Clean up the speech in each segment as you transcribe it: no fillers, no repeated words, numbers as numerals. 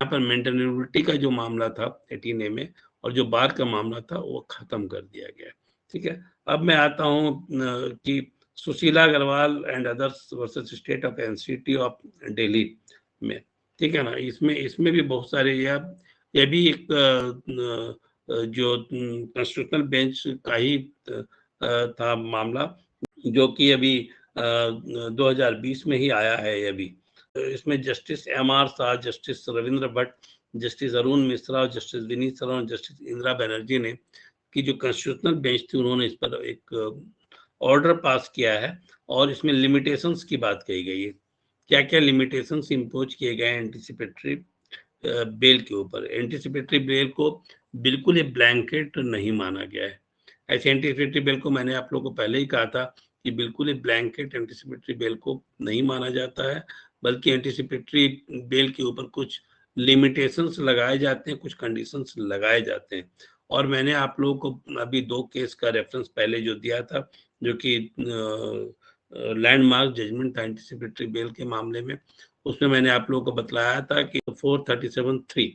पर मेंटेनेबिलिटी का जो मामला था 18A में और जो बार का मामला था वो खत्म कर दिया गया। ठीक है, अब मैं आता हूँ कि Sushila Agarwal and others versus state of NCT of Delhi में, ठीक है ना, इसमें भी बहुत सारे यह भी एक जो कॉन्स्टिट्यूशनल बेंच का ही था मामला, जो कि अभी 2020 में ही आया है। ये भी इसमें justice MR Shah, justice Ravindra Bhatt, justice Arun Mishra और जस्टिस विनीत शरण और जस्टिस इंदिरा बनर्जी ने की जो कॉन्स्टिट्यूशनल बेंच थी, उन्होंने इस पर एक ऑर्डर पास किया है और इसमें लिमिटेशंस की बात कही गई है। क्या क्या लिमिटेशंस इम्पोज किए गए हैं एंटिसिपेटरी बेल के ऊपर। एंटिसिपेटरी बेल को बिल्कुल एक ब्लैंकेट नहीं माना गया है। ऐसे एंटिसिपेटरी बेल को मैंने आप लोगों को पहले ही कहा था कि बिल्कुल एक ब्लैंकेट एंटिसिपेटरी बेल को नहीं माना जाता है, बल्कि एंटिसिपेटरी बेल के ऊपर कुछ लिमिटेशंस लगाए जाते हैं, कुछ कंडीशंस लगाए जाते हैं। और मैंने आप लोगों को अभी 2 केस का रेफरेंस पहले जो दिया था, जो कि लैंडमार्क जजमेंट था एंटिसिपेटरी बेल के मामले में, उसमें मैंने आप लोगों को बतलाया था कि 437(3)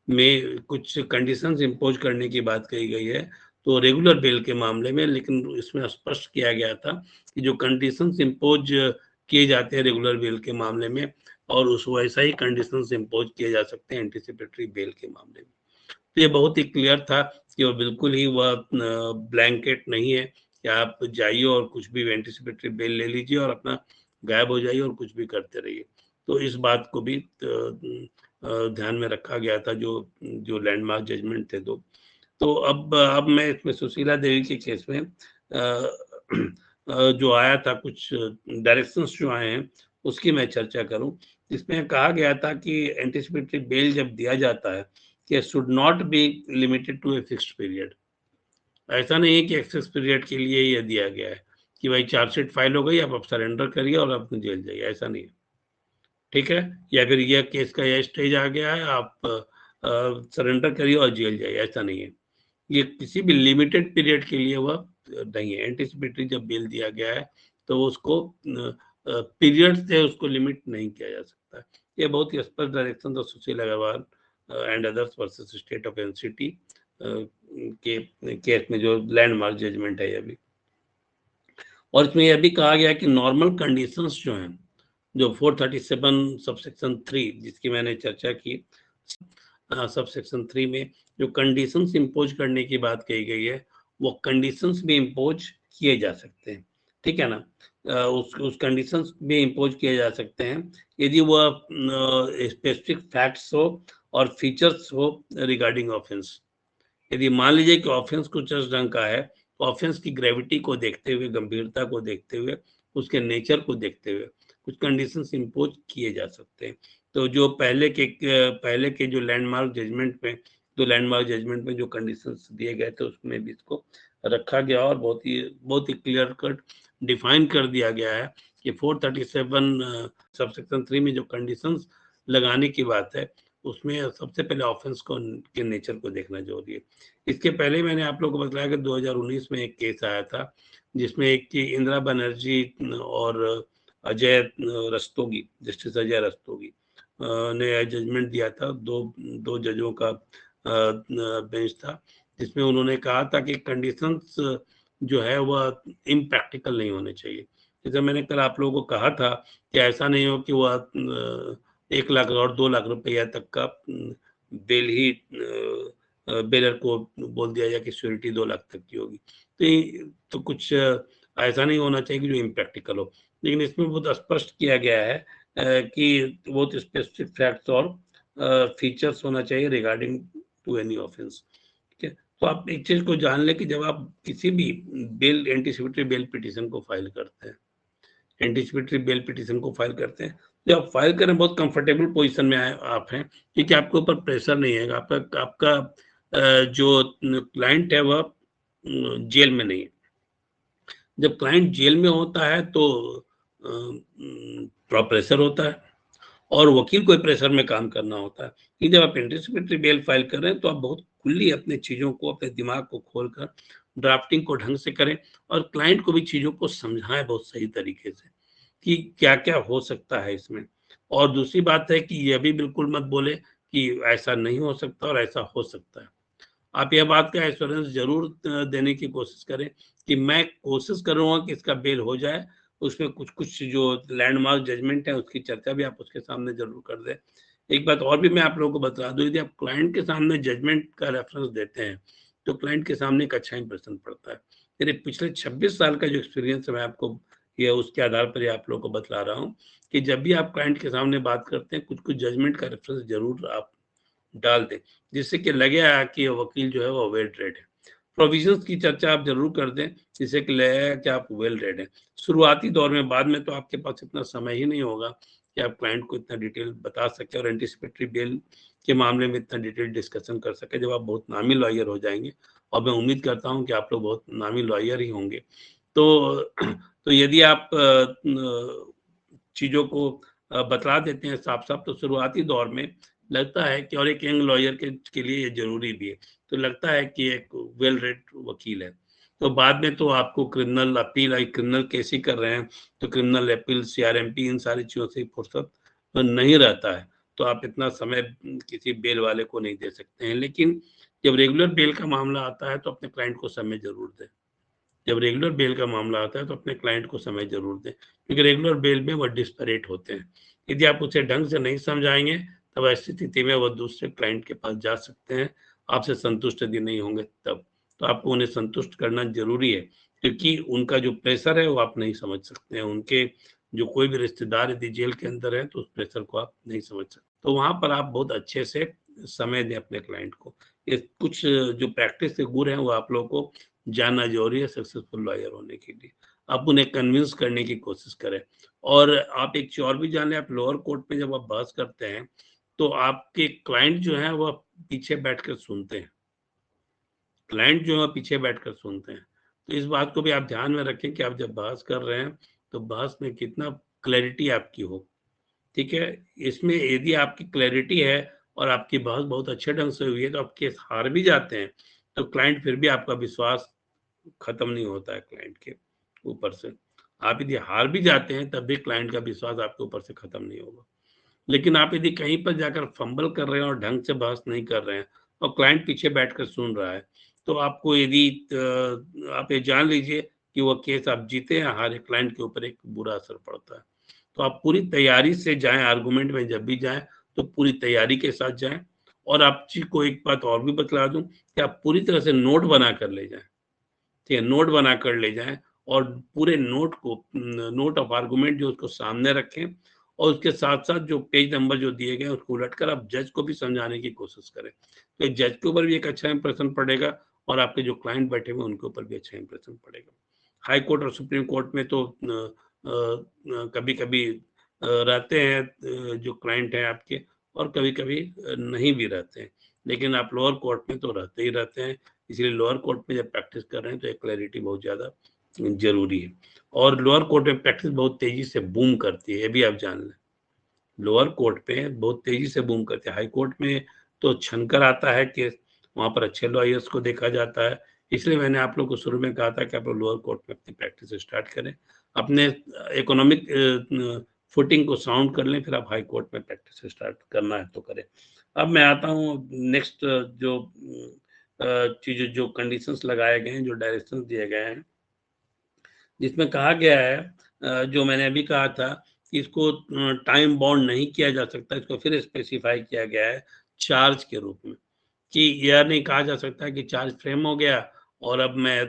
में कुछ कंडीशंस इम्पोज करने की बात कही गई है, तो रेगुलर बेल के मामले में, लेकिन इसमें स्पष्ट किया गया था कि जो कंडीशंस इम्पोज किए जाते हैं रेगुलर बेल के मामले में, और उस वैसा ही कंडीशंस इम्पोज किए जा सकते हैं एंटिसिपेटरी बेल के मामले में। तो ये बहुत ही क्लियर था कि वो बिल्कुल ही वह ब्लैंकेट नहीं है कि आप जाइए और कुछ भी एंटिसिपेटरी बेल ले लीजिए और अपना गायब हो जाइए और कुछ भी करते रहिए। तो इस बात को भी ध्यान में रखा गया था जो लैंडमार्क जजमेंट थे 2। तो अब मैं इसमें सुशीला देवी के केस में जो आया था, कुछ डायरेक्शंस जो आए हैं उसकी मैं चर्चा करूं। इसमें कहा गया था कि एंटिसिपेटरी बेल जब दिया जाता है कि should not be limited to a fixed period. ऐसा नहीं है कि एक्सेस पीरियड के लिए यह दिया गया है कि भाई चार्जशीट फाइल हो गई, आप सरेंडर करिए और आप जेल जाइए, ऐसा नहीं है। ठीक है, या फिर यह केस का यह स्टेज आ गया है, आप सरेंडर करिए और जेल जाइए, ऐसा नहीं है। ये किसी भी लिमिटेड पीरियड के लिए वह नहीं है। एंटिसिपेटरी जब बेल दिया गया है तो उसको पीरियड से उसको लिमिट नहीं किया जा सकता। ये बहुत ही स्पष्ट डायरेक्शन था Sushil Agarwal and others versus state of NCT के केस में, जो लैंडमार्क जजमेंट है ये भी। और इसमें यह भी कहा गया कि नॉर्मल कंडीशंस जो हैं, जो 437 सबसेक्शन 3 जिसकी मैंने चर्चा की, सबसेक्शन 3 में जो कंडीशंस इम्पोज करने की बात कही गई है, वो कंडीशंस भी इम्पोज किए जा सकते हैं। ठीक है ना, उस कंडीशंस भी इम्पोज किए जा सकते हैं यदि वह स्पेसिफिक फैक्ट्स हो और फीचर्स हो रिगार्डिंग ऑफेंस। यदि मान लीजिए कि ऑफेंस कुछ इस ढंग का है, तो ऑफेंस की ग्रेविटी को देखते हुए, गंभीरता को देखते हुए, उसके नेचर को देखते हुए कुछ कंडीशंस इम्पोज किए जा सकते हैं। तो जो पहले के जो लैंडमार्क जजमेंट में, तो लैंडमार्क जजमेंट में जो कंडीशंस दिए गए थे उसमें भी इसको रखा गया और बहुत ही क्लियर कट डिफाइन कर दिया गया है कि 437 सबसेक्शन 3 में जो कंडीशंस लगाने की बात है, उसमें सबसे पहले ऑफेंस को के नेचर को देखना जरूरी है। इसके पहले मैंने आप लोगों को बताया कि 2019 में एक केस आया था जिसमें एक की इंदिरा बनर्जी और अजय रस्तोगी, जस्टिस अजय रस्तोगी ने जजमेंट दिया था। दो जजों का बेंच था, जिसमें उन्होंने कहा था कि कंडीशंस जो है वह इम्प्रैक्टिकल नहीं होने चाहिए। जैसे मैंने कल आप लोगों को कहा था कि ऐसा नहीं हो कि वह 1 लाख और 2 लाख रुपया तक का बेल ही बेलर को बोल दिया जाए कि श्योरिटी 2 लाख तक की होगी। तो कुछ ऐसा नहीं होना चाहिए कि जो इम्प्रैक्टिकल हो। लेकिन इसमें बहुत स्पष्ट किया गया है कि बहुत स्पेसिफिक फैक्ट्स और फीचर्स होना चाहिए रिगार्डिंग टू एनी ऑफेंस। ठीक है, तो आप एक चीज को जान लें कि जब आप किसी भी बेल एंटिसिपेटरी बेल पिटीशन को फाइल करते हैं, एंटिसिपेटरी बेल पिटीशन को फाइल करते हैं, जब आप फाइल करें बहुत कंफर्टेबल पोजीशन में आप हैं, क्योंकि आपके ऊपर प्रेशर नहीं है। आपका जो क्लाइंट है वह जेल में नहीं है। जब क्लाइंट जेल में होता है तो थोड़ा प्रेशर होता है और वकील को प्रेशर में काम करना होता है। कि जब आप एंटिसिपेटरी बेल फाइल कर रहे हैं तो आप बहुत खुली अपने चीजों को, अपने दिमाग को खोलकर ड्राफ्टिंग को ढंग से करें और क्लाइंट को भी चीजों को समझाएं बहुत सही तरीके से कि क्या क्या हो सकता है इसमें। और दूसरी बात है कि यह भी बिल्कुल मत बोले कि ऐसा नहीं हो सकता और ऐसा हो सकता है। आप यह बात का एश्योरेंस ज़रूर देने की कोशिश करें कि मैं कोशिश करूँगा कि इसका बेल हो जाए। उसमें कुछ-कुछ जो लैंडमार्क जजमेंट है उसकी चर्चा भी आप उसके सामने ज़रूर कर दें। एक बात और भी मैं आप लोगों को बता दूँ, यदि आप क्लाइंट के सामने जजमेंट का रेफरेंस देते हैं, तो क्लाइंट के सामने एक अच्छा इंप्रेशन पड़ता है। मेरे पिछले 26 साल का जो एक्सपीरियंस है मैं आपको ये उसके आधार पर ये आप लोगों को बतला रहा हूँ कि जब भी आप क्लाइंट के सामने बात करते हैं, कुछ-कुछ जजमेंट का रेफरेंस ज़रूर आप डाल दें, जिससे कि लगे कि वकील जो है वो वेल रेड है। प्रोविजंस की चर्चा आप ज़रूर कर दें, जिससे कि लगेगा कि आप वेल रेड हैं। शुरुआती दौर में, बाद में तो आपके पास इतना समय ही नहीं होगा कि आप क्लाइंट को इतना डिटेल बता सकें और एंटीसिपेटरी बेल के मामले में इतना डिटेल डिस्कशन कर सकें जब आप बहुत नामी लॉयर हो जाएँगे, और मैं उम्मीद करता हूँ कि आप लोग बहुत नामी लॉयर ही होंगे। तो तो यदि आप चीज़ों को बतला देते हैं साफ-साफ, तो शुरुआती दौर में लगता है कि, और एक यंग लॉयर के लिए ये ज़रूरी भी है, तो लगता है कि एक वेल रेड वकील है। तो बाद में तो आपको क्रिमिनल अपील, क्रिमिनल केस ही कर रहे हैं, तो क्रिमिनल अपील, सीआरएमपी, इन सारी चीज़ों से फुर्सत तो नहीं रहता है, तो आप इतना समय किसी बेल वाले को नहीं दे सकते हैं। लेकिन जब रेगुलर बेल का मामला आता है, तो अपने क्लाइंट को समय ज़रूर दें। जब रेगुलर बेल का मामला आता है, तो अपने क्लाइंट को समय ज़रूर दें, क्योंकि रेगुलर बेल में वो डिस्पैरेट होते हैं। यदि आप उसे ढंग से नहीं समझाएँगे, तब ऐसी स्थिति में वो दूसरे क्लाइंट के पास जा सकते हैं, आपसे संतुष्ट यदि नहीं होंगे तब। तो आपको उन्हें संतुष्ट करना ज़रूरी है, क्योंकि उनका जो प्रेशर है वो आप नहीं समझ सकते हैं। उनके जो कोई भी रिश्तेदार यदि जेल के अंदर है, तो उस प्रेशर को आप नहीं समझ सकते। तो वहाँ पर आप बहुत अच्छे से समय दें अपने क्लाइंट को। ये कुछ जो प्रैक्टिस के गुर हैं, वो आप लोगों को जानना ज़रूरी है सक्सेसफुल लॉयर होने के लिए। आप उन्हें कन्विंस करने की कोशिश करें। और आप एक चीज़ और भी जान लें, आप लोअर कोर्ट में जब आप बहस करते हैं, तो आपके क्लाइंट जो हैं वो पीछे बैठकर सुनते हैं। क्लाइंट जो है पीछे बैठकर सुनते हैं। तो इस बात को भी आप ध्यान में रखें कि आप जब बहस कर रहे हैं, तो बहस में कितना क्लैरिटी आपकी हो, ठीक है? इसमें यदि आपकी क्लैरिटी है और आपकी बहस बहुत अच्छे ढंग से हुई है, तो आप केस हार भी जाते हैं, तो क्लाइंट फिर भी आपका विश्वास खत्म नहीं होता है क्लाइंट के ऊपर से। आप यदि हार भी जाते हैं, तब भी क्लाइंट का विश्वास आपके ऊपर से खत्म नहीं होगा। लेकिन आप यदि कहीं पर जाकर फंबल कर रहे हैं और ढंग से बहस नहीं कर रहे हैं और क्लाइंट पीछे बैठकर सुन रहा है, तो आपको यदि आप ये जान लीजिए कि वो केस आप जीते या हारे, क्लाइंट के ऊपर एक बुरा असर पड़ता है। तो आप पूरी तैयारी से जाएँ, आर्गुमेंट में जब भी जाएँ, तो पूरी तैयारी के साथ जाएँ। और आप जी को एक बात और भी बतला दूँ कि आप पूरी तरह से नोट बना कर ले जाएँ। ठीक है, नोट बनाकर ले जाएँ और पूरे नोट को नोट ऑफ आर्गुमेंट जो उसको सामने रखें, और उसके साथ-साथ जो पेज नंबर जो दिए गए हैं उसको उलटकर आप जज को भी समझाने की कोशिश करें। तो जज के ऊपर भी एक अच्छा इंप्रेशन पड़ेगा और आपके जो क्लाइंट बैठे हुए हैं उनके ऊपर भी अच्छा इंप्रेशन पड़ेगा। हाई कोर्ट और सुप्रीम कोर्ट में तो कभी-कभी रहते हैं जो क्लाइंट हैं आपके, और कभी-कभी नहीं भी रहते हैं। लेकिन आप लोअर कोर्ट में तो रहते ही रहते हैं। इसलिए लोअर कोर्ट में जब प्रैक्टिस कर रहे हैं, तो एक क्लैरिटी बहुत ज़्यादा ज़रूरी है। और लोअर कोर्ट में प्रैक्टिस बहुत तेज़ी से बूम करती है, ये भी आप जान लें। लोअर कोर्ट पे बहुत तेज़ी से बूम करती है। हाई कोर्ट में तो छनकर आता है केस, वहाँ पर अच्छे लॉयर्स को देखा जाता है। इसलिए मैंने आप लोग को शुरू में कहा था कि आप लोग लोअर कोर्ट में अपनी प्रैक्टिस स्टार्ट करें। अपने इकोनॉमिक फुटिंग को साउंड कर लें, फिर आप हाई कोर्ट में प्रैक्टिस स्टार्ट करना है तो करें। अब मैं आता हूँ नेक्स्ट जो चीज़ें, जो कंडीशंस लगाए गए हैं, जो डायरेक्शंस दिए गए हैं, जिसमें कहा गया है जो मैंने अभी कहा था कि इसको टाइम बाउंड नहीं किया जा सकता, इसको फिर स्पेसिफाई किया गया है चार्ज के रूप में, कि यह नहीं कहा जा सकता कि चार्ज फ्रेम हो गया और अब मैं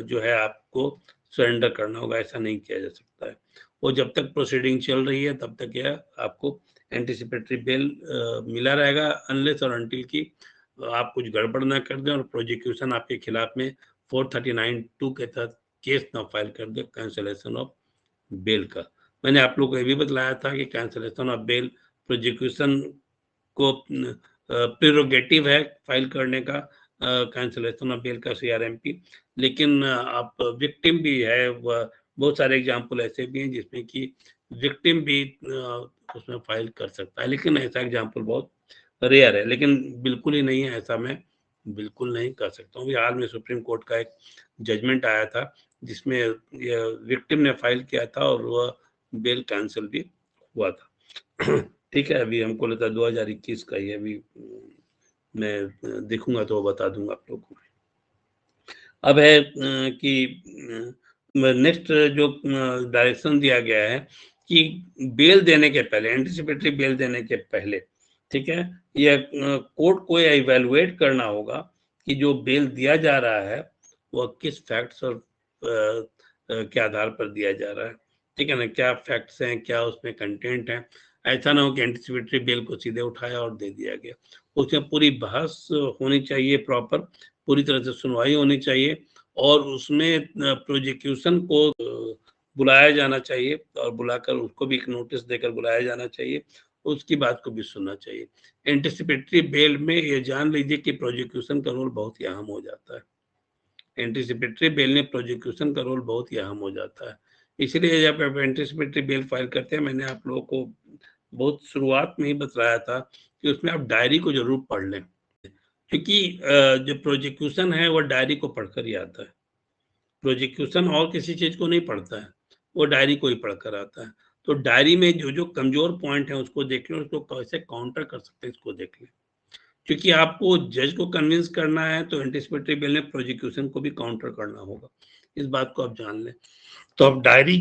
जो है आपको सरेंडर करना होगा, ऐसा नहीं किया जा सकता है। वो जब तक प्रोसीडिंग चल रही है तब तक यह आपको एंटीसिपेटरी बेल मिला रहेगा, अनलेस और अनटिल कि आप कुछ गड़बड़ ना कर दें और प्रोसिक्यूशन आपके खिलाफ में 439(2) के तहत केस ना फाइल कर दे कैंसलेशन ऑफ बेल का। मैंने आप लोगों को ये भी बतलाया था कि कैंसलेशन ऑफ बेल प्रोसिक्यूशन को प्रेरोगेटिव है फाइल करने का, कैंसलेशन ऑफ बेल का सीआरएमपी। लेकिन आप विक्टिम भी है, बहुत सारे एग्जांपल ऐसे भी हैं जिसमें कि विक्टिम भी उसमें फाइल कर सकता है, लेकिन ऐसा एग्जांपल बहुत रेयर है, लेकिन बिल्कुल ही नहीं है ऐसा मैं बिल्कुल नहीं कर सकता हूँ। हाल में सुप्रीम कोर्ट का एक जजमेंट आया था जिसमें विक्टिम ने फाइल किया था और वह बेल कैंसिल भी हुआ था। ठीक है, अभी हमको लगता है 2021 का ही अभी मैं देखूंगा तो बता दूंगा आप लोगों को। अब है कि नेक्स्ट जो डायरेक्शन दिया गया है कि बेल देने के पहले, एंटिसिपेटरी बेल देने के पहले, ठीक है, यह कोर्ट को इवैल्यूएट करना होगा कि जो बेल दिया जा रहा है वह किस फैक्ट्स और के आधार पर दिया जा रहा है, ठीक है ना, क्या फैक्ट्स हैं, क्या उसमें कंटेंट है। ऐसा ना हो कि एंटिसिपेटरी बेल को सीधे उठाया और दे दिया गया। उसमें पूरी बहस होनी चाहिए, प्रॉपर पूरी तरह से सुनवाई होनी चाहिए और उसमें प्रोजिक्यूशन को बुलाया जाना चाहिए और बुलाकर उसको भी एक नोटिस देकर बुलाया जाना चाहिए, उसकी बात को भी सुनना चाहिए। एंटिसिपेटरी बेल में ये जान लीजिए कि प्रोजिक्यूशन का रोल बहुत ही अहम हो जाता है। एंटिसिपेटरी बेल में प्रोजिक्यूशन का रोल बहुत ही अहम हो जाता है। इसलिए जब आप एंटिसिपेटरी बेल फाइल करते हैं, मैंने आप लोगों को बहुत शुरुआत में ही बताया था कि उसमें आप डायरी को जरूर पढ़ लें, क्योंकि जो प्रोजिक्यूशन है वो डायरी को पढ़कर ही आता है। प्रोजिक्यूशन और किसी चीज को नहीं पढ़ता है, वो डायरी को ही पढ़कर आता है। तो डायरी में जो जो कमजोर पॉइंट है उसको देख लें, उसको कैसे काउंटर कर सकते हैं इसको देख लें। क्योंकि आपको जज को कन्विंस करना है तो एंटिसिपेटरी बेल में प्रोजिक्यूशन को भी काउंटर करना होगा, इस बात को आप जान लें। तो आप डायरी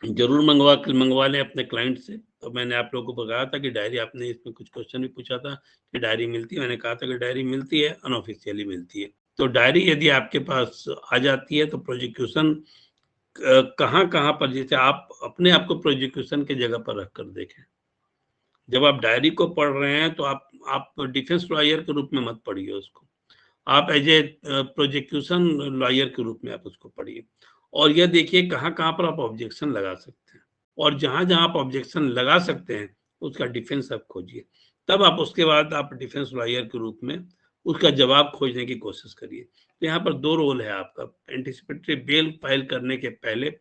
जरूर मंगवा लें अपने क्लाइंट से। तो मैंने आप लोगों को बताया था कि डायरी, आपने इसमें कुछ क्वेश्चन भी पूछा था कि डायरी मिलती है, मैंने कहा था कि डायरी मिलती है, अनऑफिशियली मिलती है। तो डायरी यदि आपके पास आ जाती है तो प्रोजिक्यूशन कहाँ कहाँ पर, जैसे आप अपने आप को प्रोजिक्यूशन की जगह पर रखकर देखें। जब आप डायरी को पढ़ रहे हैं तो आप डिफेंस लॉयर के रूप में मत पढ़िए उसको, आप एज ए प्रोजिक्यूशन लॉयर के रूप में आप उसको पढ़िए और यह देखिए कहाँ कहाँ पर आप ऑब्जेक्शन लगा सकते हैं और जहां जहां आप ऑब्जेक्शन लगा सकते हैं उसका डिफेंस आप खोजिए। तब आप उसके बाद आप डिफेंस लॉयर के रूप में उसका जवाब खोजने की कोशिश करिए। तो यहाँ पर दो रोल है आपका। एंटिसिपेटरी बेल फाइल करने के पहले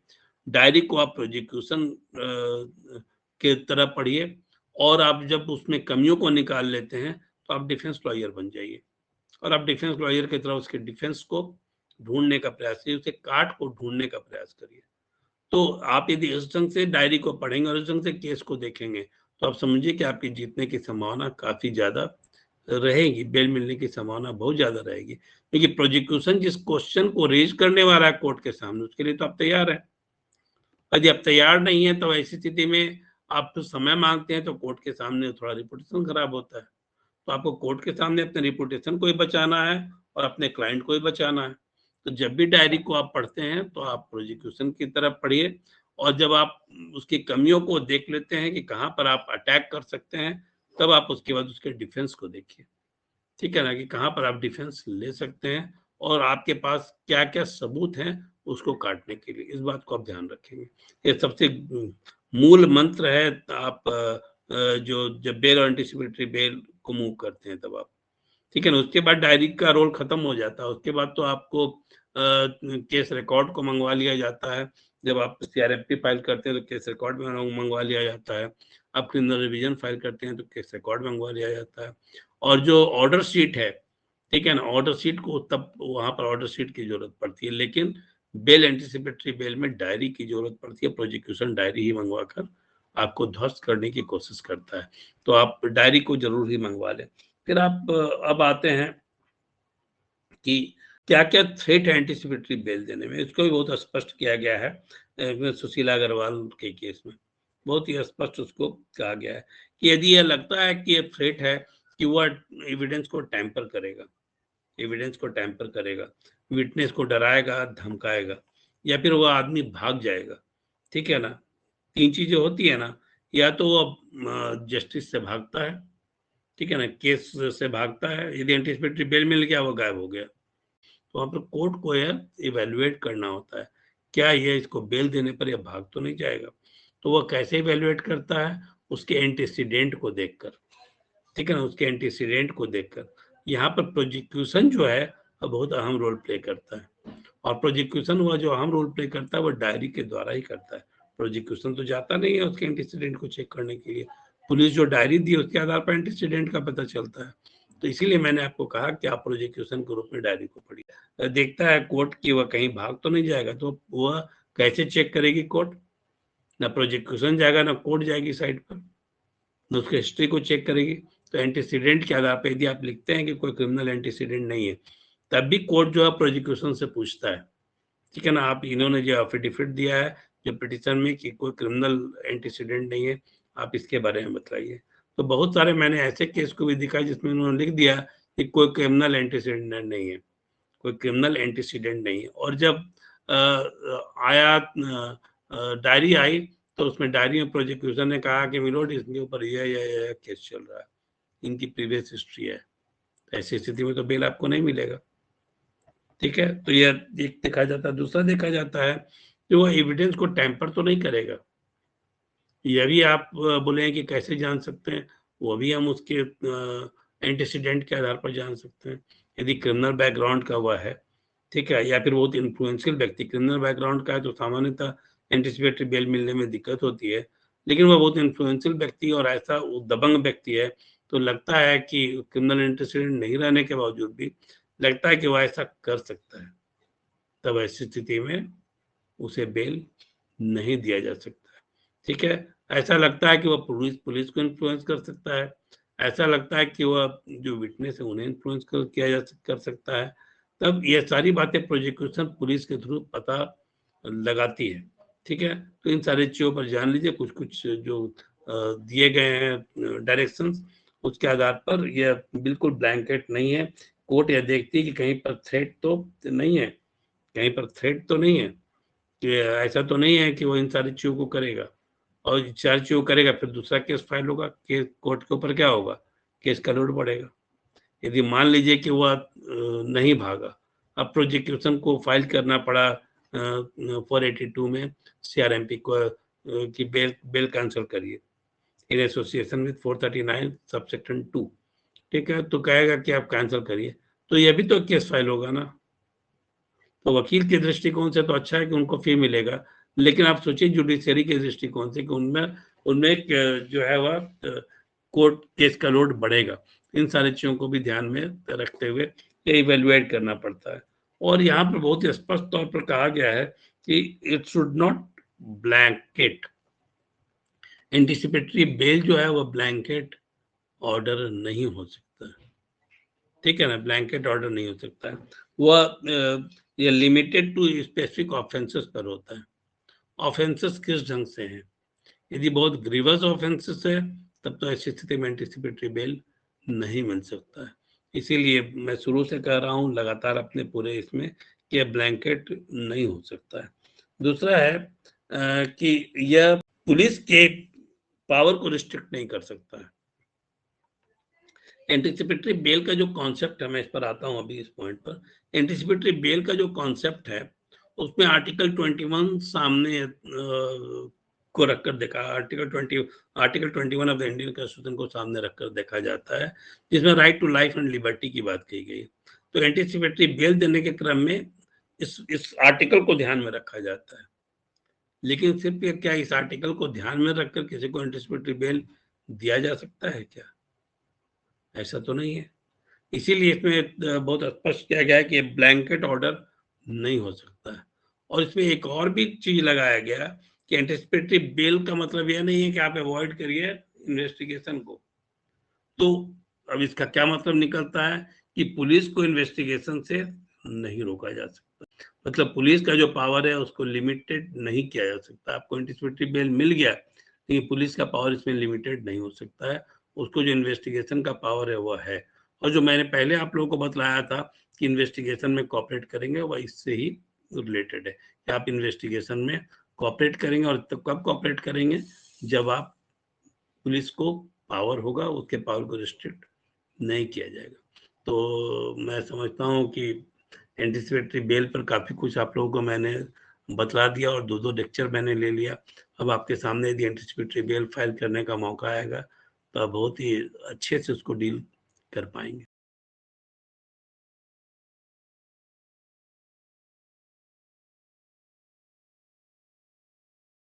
डायरी को आप प्रोजिक्यूशन के तरह पढ़िए और आप जब उसमें कमियों को निकाल लेते हैं तो आप डिफेंस लॉयर बन जाइए और आप डिफेंस लॉयर की तरह उसके डिफेंस को ढूंढने का प्रयास करिए, उसके काट को ढूंढने का प्रयास करिए। तो आप यदि इस ढंग से डायरी को पढ़ेंगे और इस ढंग से केस को देखेंगे तो आप समझिए कि आपकी जीतने की संभावना काफी ज्यादा रहेगी, बेल मिलने की संभावना बहुत ज्यादा रहेगी। क्योंकि प्रोजिक्यूशन जिस क्वेश्चन को रेज करने वाला है कोर्ट के सामने, उसके लिए तो आप तैयार हैं। यदि आप तैयार नहीं है तो ऐसी स्थिति में आप तो समय मांगते हैं तो कोर्ट के सामने थोड़ा रिपोर्टेशन खराब होता है। तो आपको कोर्ट के सामने अपने रिपुटेशन को ही बचाना है और अपने क्लाइंट को ही बचाना है। तो जब भी डायरी को आप पढ़ते हैं तो आप प्रोजिक्यूशन की तरफ पढ़िए और जब आप उसकी कमियों को देख लेते हैं कि कहाँ पर आप अटैक कर सकते हैं, तब आप उसके बाद उसके डिफेंस को देखिए, ठीक है ना, कि कहाँ पर आप डिफेंस ले सकते हैं और आपके पास क्या क्या सबूत हैं उसको काटने के लिए। इस बात को आप ध्यान रखेंगे, ये सबसे मूल मंत्र है। आप जो जब बेल और एंटिसिपेटरी बेल को मूव करते हैं तब आप, ठीक है ना, उसके बाद डायरी का रोल खत्म हो जाता है। उसके बाद तो आपको केस रिकॉर्ड को मंगवा लिया जाता है। जब आप सीआरएमपी फाइल करते हैं तो केस रिकॉर्ड में मंगवा लिया जाता है। आप क्रिमिनल रिवीजन फाइल करते हैं तो केस रिकॉर्ड मंगवा लिया जाता है। और जो ऑर्डर शीट है, ठीक है ना, ऑर्डर शीट को तब वहां पर ऑर्डर शीट की जरूरत पड़ती है, लेकिन बेल एंटिसिपेटरी बेल में डायरी की जरूरत पड़ती है। प्रोजिक्यूशन डायरी ही मंगवा कर आपको ध्वस्त करने की कोशिश करता है, तो आप डायरी को जरूर ही मंगवा लें। फिर आप अब आते हैं कि क्या क्या थ्रेट है एंटिसिपेटरी बेल देने में, इसको भी बहुत स्पष्ट किया गया है सुशीला अग्रवाल के केस में। बहुत ही स्पष्ट उसको कहा गया है कि यदि यह लगता है कि ये थ्रेट है कि वह एविडेंस को टैंपर करेगा, एविडेंस को टैंपर करेगा, विटनेस को डराएगा, धमकाएगा या फिर वह आदमी भाग जाएगा, ठीक है ना, तीन चीजें होती है ना, या तो वह जस्टिस से भागता है, ठीक है ना, केस से भागता है, यदि एंटिसिपेटरी बेल मिल गया वो गायब हो गया। तो वहां पर कोर्ट को यह इवेल्युएट करना होता है, क्या ये इसको बेल देने पर यह भाग तो नहीं जाएगा। तो वह कैसे इवेल्युएट करता है, उसके एंटीसीडेंट को देखकर, ठीक है ना, उसके एंटीसीडेंट को देखकर। यहाँ पर प्रोजिक्यूशन जो है वह बहुत अहम रोल प्ले करता है और प्रोजिक्यूशन वह जो अहम रोल प्ले करता है वह डायरी के द्वारा ही करता है। प्रोजिक्यूशन तो जाता नहीं है उसके एंटीसीडेंट को चेक करने के लिए, पुलिस जो डायरी दी उसके आधार पर एंटीसीडेंट का पता चलता है। तो इसीलिए मैंने आपको कहा कि आप प्रोजिक्यूशन के रूप में डायरी को पढ़िए। देखता है कोर्ट की वह कहीं भाग तो नहीं जाएगा, तो वह कैसे चेक करेगी कोर्ट, ना प्रोजिक्यूशन जाएगा ना कोर्ट जाएगी साइड पर। उसके हिस्ट्री को चेक करेगी। तो एंटीसीडेंट के आधार पर यदि आप लिखते हैं कि कोई क्रिमिनल एंटीसीडेंट नहीं है, तब भी कोर्ट जो है प्रोसिक्यूशन से पूछता है, ठीक है ना, आप इन्होंने जो एफिडेविट दिया है जो पिटीशन में कि कोई क्रिमिनल एंटीसीडेंट नहीं है, आप इसके बारे में बताइए। तो बहुत सारे मैंने ऐसे केस को भी दिखा जिसमें उन्होंने लिख दिया कि कोई क्रिमिनल एंटीसीडेंट नहीं है, कोई क्रिमिनल एंटीसीडेंट नहीं है, और जब आया डायरी आई तो उसमें डायरी में प्रोसिक्यूशन ने कहा कि मिलोड इनके ऊपर यह केस चल रहा है, इनकी प्रीवियस हिस्ट्री है, ऐसी स्थिति में तो बेल आपको नहीं मिलेगा। ठीक है, तो यह एक देखा जाता है। दूसरा देखा जाता है कि वो एविडेंस को टेम्पर तो नहीं करेगा। यह भी आप बोले कि कैसे जान सकते हैं, वो भी हम उसके एंटीसीडेंट के आधार पर जान सकते हैं। यदि क्रिमिनल बैकग्राउंड का हुआ है, ठीक है, या फिर बहुत इन्फ्लुएंशियल व्यक्ति क्रिमिनल बैकग्राउंड का है, तो सामान्यतः एंटीसिपेटरी बेल मिलने में दिक्कत होती है। लेकिन वह बहुत इन्फ्लुएंशियल व्यक्ति और ऐसा दबंग व्यक्ति है, तो लगता है कि क्रिमिनल एंटीसीडेंट नहीं रहने के बावजूद भी लगता है कि वह ऐसा कर सकता है, तब ऐसी स्थिति में उसे बेल नहीं दिया जा सकता है। ठीक है, ऐसा लगता है कि वह पुलिस को इन्फ्लुएंस कर सकता है, ऐसा लगता है कि वह जो विटनेस है उन्हें इन्फ्लुएंस कर सकता है, तब ये सारी बातें प्रोसिक्यूशन पुलिस के थ्रू पता लगाती है। ठीक है, तो इन सारी चीज़ों पर जान लीजिए, कुछ कुछ जो दिए गए हैं डायरेक्शंस, उसके आधार पर यह बिल्कुल ब्लैंकेट नहीं है। कोर्ट यह देखती है कि कहीं पर थ्रेट तो नहीं है, कहीं पर थ्रेट तो नहीं है, कि ऐसा तो नहीं है कि वो इन सारी चीज़ों को करेगा, और सारी चीज़ों करेगा फिर दूसरा केस फाइल होगा, केस कोर्ट के ऊपर क्या होगा, केस का लोड बढ़ेगा। यदि मान लीजिए कि वह नहीं भागा, अब प्रोसिक्यूशन को फाइल करना पड़ा 482 में सीआरएमपी को कि बेल कैंसिल करिए इन एसोसिएशन विद 439 सबसेक्शन 2, ठीक है, तो कहेगा कि आप कैंसिल करिए, तो यह भी तो केस फाइल होगा ना। तो वकील के दृष्टिकोण से तो अच्छा है कि उनको फी मिलेगा, लेकिन आप सोचिए जुडिशरी के दृष्टिकोण से कि उनमें उनमें जो है वह कोर्ट केस का लोड बढ़ेगा। इन सारी चीज़ों को भी ध्यान में रखते हुए ये इवेल्युएट करना पड़ता है। और यहाँ पर बहुत ही स्पष्ट तौर पर कहा गया है कि it should not blanket, anticipatory bell जो है वह ब्लैंकेट ऑर्डर नहीं हो सकता है। ठीक है ना, ब्लैंकेट ऑर्डर नहीं हो सकता है, वह ये लिमिटेड टू स्पेसिफिक ऑफेंसेस पर होता है। ऑफेंसेस किस ढंग से हैं, यदि बहुत ग्रीवस ऑफेंसेस है तब तो ऐसी स्थिति में एंटिसिपेटरी बेल नहीं मिल सकता है। इसीलिए मैं शुरू से कह रहा हूँ लगातार अपने पूरे इसमें कि ब्लैंकेट नहीं हो सकता है। दूसरा है कि यह पुलिस के पावर को रिस्ट्रिक्ट नहीं कर सकता है। एंटिसिपेटरी बेल का जो कॉन्सेप्ट है, मैं इस पर आता हूं अभी इस पॉइंट पर। एंटिसिपेटरी बेल का जो कॉन्सेप्ट है उसमें आर्टिकल 21 सामने को रखकर देखा, article 21 of the Indian constitution को सामने रखकर देखा जाता है, जिसमें right to life and liberty की बात की गई। तो एंटिसिपेटरी बेल देने के क्रम में इस आर्टिकल को ध्यान में रखा जाता है। लेकिन सिर्फ ये क्या इस आर्टिकल को ध्यान में रखकर किसी को एंटिसिपेटरी बेल दिया जा सकता है क्या? ऐसा तो नहीं है। इसीलिए इसमें बहुत स्पष्ट किया गया है कि ब्लैंकेट ऑर्डर नहीं हो सकता है। और इसमें एक और भी चीज लगाया गया कि एंटिसिपेटरी बेल का मतलब यह नहीं है कि आप अवॉइड करिए इन्वेस्टिगेशन को। तो अब इसका क्या मतलब निकलता है कि पुलिस को इन्वेस्टिगेशन से नहीं रोका जा सकता, मतलब पुलिस का जो पावर है उसको लिमिटेड नहीं किया जा सकता। आपको एंटिसिपेटरी बेल मिल गया, लेकिन पुलिस का पावर इसमें लिमिटेड नहीं हो सकता है। उसको जो इन्वेस्टिगेशन का पावर है वह है। और जो मैंने पहले आप लोगों को बतलाया था कि इन्वेस्टिगेशन में कॉपरेट करेंगे, वह इससे ही रिलेटेड है कि आप इन्वेस्टिगेशन में कॉपरेट करेंगे। और तब कब कॉपरेट करेंगे, जब आप पुलिस को पावर होगा, उसके पावर को रिस्ट्रिक्ट नहीं किया जाएगा। तो मैं समझता हूँ कि एंटिसिपेटरी बेल पर काफ़ी कुछ आप लोगों को मैंने बतला दिया और 2-2 लेक्चर मैंने ले लिया। अब आपके सामने यदि एंटिसिपेटरी बेल फाइल करने का मौका आएगा तो आप बहुत ही अच्छे से उसको डील कर पाएंगे।